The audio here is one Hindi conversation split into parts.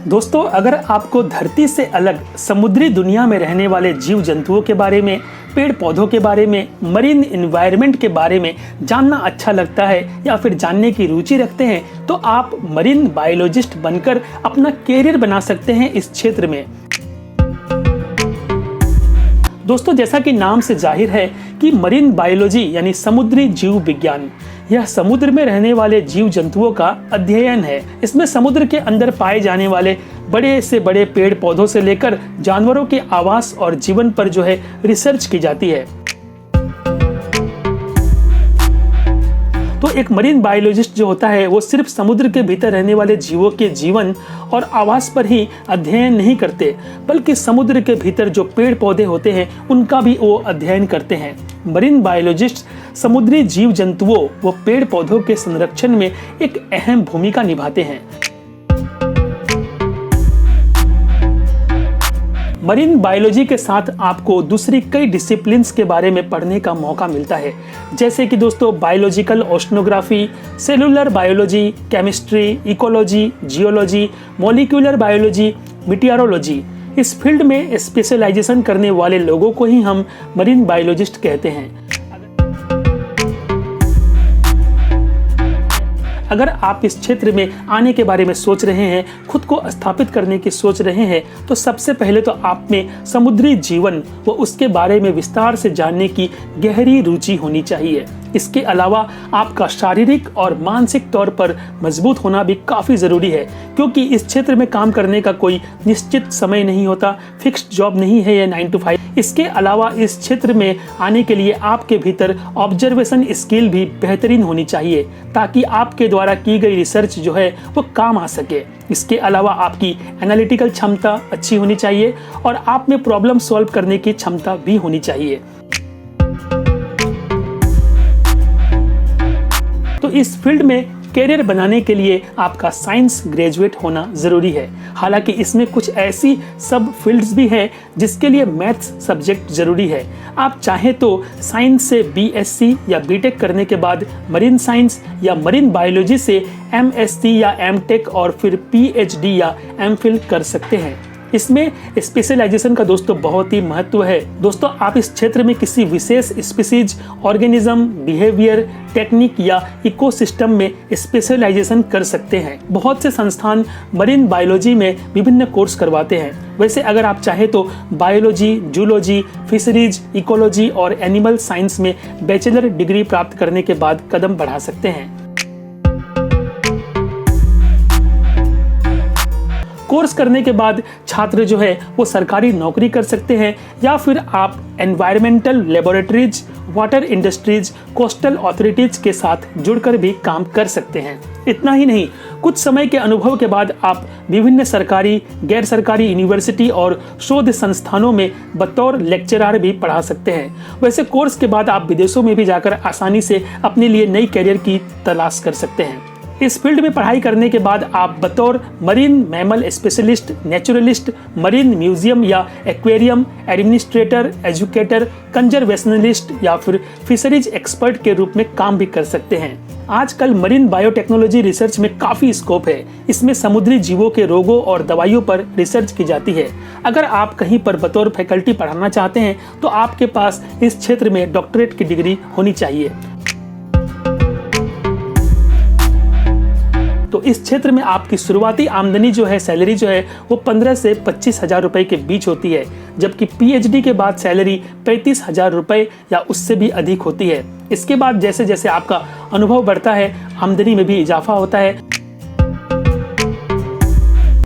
दोस्तों, अगर आपको धरती से अलग समुद्री दुनिया में रहने वाले जीव जंतुओं के बारे में, पेड़ पौधों के बारे में, मरीन एनवायरनमेंट के बारे में जानना अच्छा लगता है या फिर जानने की रुचि रखते हैं, तो आप मरीन बायोलॉजिस्ट बनकर अपना कैरियर बना सकते हैं इस क्षेत्र में। दोस्तों, जैसा कि नाम से जाहिर है कि मरीन बायोलॉजी यानी समुद्री जीव विज्ञान, यह समुद्र में रहने वाले जीव जंतुओं का अध्ययन है। इसमें समुद्र के अंदर पाए जाने वाले बड़े से बड़े पेड़ पौधों से लेकर जानवरों के आवास और जीवन पर रिसर्च की जाती है। तो एक मरीन बायोलॉजिस्ट जो होता है वो सिर्फ समुद्र के भीतर रहने वाले जीवों के जीवन और आवास पर ही अध्ययन नहीं करते, बल्कि समुद्र के भीतर जो पेड़ पौधे होते हैं उनका भी वो अध्ययन करते हैं। मरीन बायोलॉजिस्ट समुद्री जीव जंतुओं व पेड़ पौधों के संरक्षण में एक अहम भूमिका निभाते हैं। मरीन बायोलॉजी के साथ आपको दूसरी कई डिसिप्लिन्स के बारे में पढ़ने का मौका मिलता है, जैसे कि दोस्तों biological oceanography, cellular biology, chemistry, ecology, geology, molecular biology, meteorology. इस फील्ड में स्पेशलाइजेशन करने वाले लोगों को ही हम मरीन बायोलॉजिस्ट कहते हैं। अगर आप इस क्षेत्र में आने के बारे में सोच रहे हैं, खुद को स्थापित करने की सोच रहे हैं, तो सबसे पहले तो आप में समुद्री जीवन व उसके बारे में विस्तार से जानने की गहरी रुचि होनी चाहिए। इसके अलावा आपका शारीरिक और मानसिक तौर पर मजबूत होना भी काफ़ी ज़रूरी है, क्योंकि इस क्षेत्र में काम करने का कोई निश्चित समय नहीं होता, फिक्स्ड जॉब नहीं है या 9 to 5। इसके अलावा इस क्षेत्र में आने के लिए आपके भीतर ऑब्जर्वेशन स्किल भी बेहतरीन होनी चाहिए, ताकि आपके द्वारा की गई रिसर्च वो काम आ सके। इसके अलावा आपकी एनालिटिकल क्षमता अच्छी होनी चाहिए और आप में प्रॉब्लम सॉल्व करने की क्षमता भी होनी चाहिए। तो इस फील्ड में कैरियर बनाने के लिए आपका साइंस ग्रेजुएट होना ज़रूरी है। हालांकि इसमें कुछ ऐसी सब फील्ड्स भी हैं जिसके लिए मैथ्स सब्जेक्ट ज़रूरी है। आप चाहें तो साइंस से BSc या BTech करने के बाद मरीन साइंस या मरीन बायोलॉजी से MSc या MTech और फिर PhD या MPhil कर सकते हैं। इसमें स्पेशलाइजेशन का दोस्तों बहुत ही महत्व है। दोस्तों, आप इस क्षेत्र में किसी विशेष स्पीसीज, ऑर्गेनिज्म, बिहेवियर, टेक्निक या इकोसिस्टम में स्पेशलाइजेशन कर सकते हैं। बहुत से संस्थान मरीन बायोलॉजी में विभिन्न कोर्स करवाते हैं। वैसे अगर आप चाहें तो बायोलॉजी, जूलॉजी, फिशरीज, इकोलॉजी और एनिमल साइंस में बैचलर डिग्री प्राप्त करने के बाद कदम बढ़ा सकते हैं। कोर्स करने के बाद छात्र वो सरकारी नौकरी कर सकते हैं, या फिर आप environmental laboratories, water industries, coastal authorities के साथ जुड़कर भी काम कर सकते हैं। इतना ही नहीं, कुछ समय के अनुभव के बाद आप विभिन्न सरकारी, गैर सरकारी यूनिवर्सिटी और शोध संस्थानों में बतौर लेक्चरर भी पढ़ा सकते हैं। वैसे कोर्स के बाद आप विदेशों में भी जाकर आसानी से अपने लिए नई कैरियर की तलाश कर सकते हैं। इस फील्ड में पढ़ाई करने के बाद आप बतौर marine mammal specialist, naturalist, marine museum या एक्वेरियम एडमिनिस्ट्रेटर, एजुकेटर, कंजर्वेशनलिस्ट या फिर फिशरीज एक्सपर्ट के रूप में काम भी कर सकते हैं। आजकल मरीन बायोटेक्नोलॉजी रिसर्च में काफ़ी स्कोप है। इसमें समुद्री जीवों के रोगों और दवाइयों पर रिसर्च की जाती है। अगर आप कहीं पर बतौर फैकल्टी पढ़ाना चाहते हैं तो आपके पास इस क्षेत्र में डॉक्टरेट की डिग्री होनी चाहिए। तो इस क्षेत्र में आपकी शुरुआती आमदनी सैलरी वो 15 से 25 हजार रुपए के बीच होती है, जबकि PhD के बाद सैलरी 35 हजार रुपए या उससे भी अधिक होती है। इसके बाद जैसे जैसे आपका अनुभव बढ़ता है, आमदनी में भी इजाफा होता है।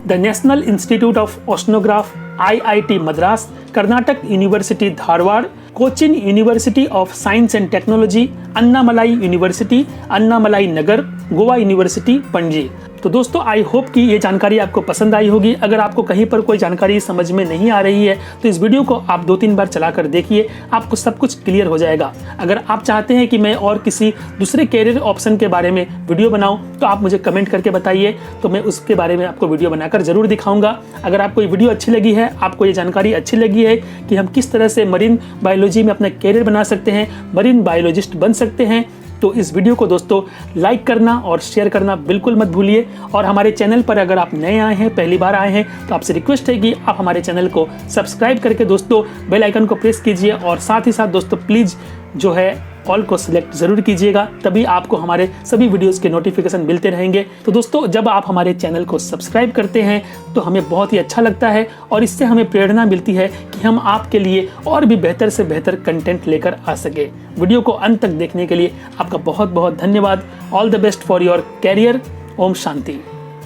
The national institute of oceanograph, IIT Madras, Karnataka university Dharwad, Cochin university of science and technology, Annamalai university, Annamalai Nagar, Goa university Panaji. तो दोस्तों, आई होप कि ये जानकारी आपको पसंद आई होगी। अगर आपको कहीं पर कोई जानकारी समझ में नहीं आ रही है तो इस वीडियो को आप 2-3 बार चलाकर देखिए, आपको सब कुछ क्लियर हो जाएगा। अगर आप चाहते हैं कि मैं और किसी दूसरे कैरियर ऑप्शन के बारे में वीडियो बनाऊं तो आप मुझे कमेंट करके बताइए, तो मैं उसके बारे में आपको वीडियो बनाकर जरूर दिखाऊंगा। अगर आपको ये वीडियो अच्छी लगी है, आपको ये जानकारी अच्छी लगी है कि हम किस तरह से मरीन बायोलॉजी में अपना कैरियर बना सकते हैं, मरीन बायोलॉजिस्ट बन सकते हैं, तो इस वीडियो को दोस्तों लाइक करना और शेयर करना बिल्कुल मत भूलिए। और हमारे चैनल पर अगर आप नए आए हैं, पहली बार आए हैं, तो आपसे रिक्वेस्ट है कि आप हमारे चैनल को सब्सक्राइब करके दोस्तों बेल आइकन को प्रेस कीजिए और साथ ही साथ दोस्तों प्लीज़ जो है ऑल को सिलेक्ट ज़रूर कीजिएगा, तभी आपको हमारे सभी वीडियोस के नोटिफिकेशन मिलते रहेंगे। तो दोस्तों जब आप हमारे चैनल को सब्सक्राइब करते हैं तो हमें बहुत ही अच्छा लगता है और इससे हमें प्रेरणा मिलती है कि हम आपके लिए और भी बेहतर से बेहतर कंटेंट लेकर आ सके। वीडियो को अंत तक देखने के लिए आपका बहुत बहुत धन्यवाद। All the best for your career. ओम शांति।